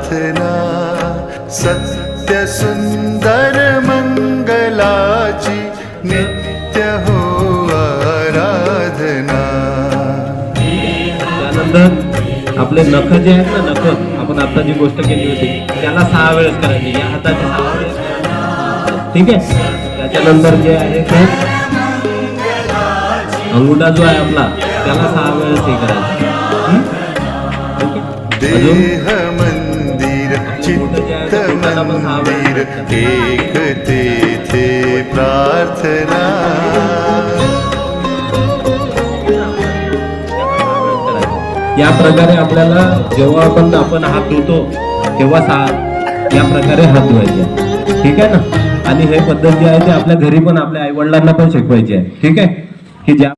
प्रार्थना सत्य सुंदर मंगलाची नित्य हो आराधना। त्यानंतर आपले नख जे आहेत ना, नख आपण आता जी गोष्ट केली होती त्याला 6 वेळेस करायची, या हाताचे 6 वेळेस करायचे, ठीक आहे। त्याच्यानंतर जे आहे ते अंगुठा जो आहे आपला त्याला 6 वेळेस हे करायचं। देह मंदिर चित्त मंदिर एक तेथे प्रार्थना। या प्रकारे आपल्याला जेव्हा आपण हात धुतो तेव्हा या प्रकारे हात धुवायचे, ठीक आहे ना। आणि हे पद्धत जी आहे ते आपल्या घरी पण आपल्या आई वडिलांना पण शिकवायची आहे, ठीक आहे, की ज्या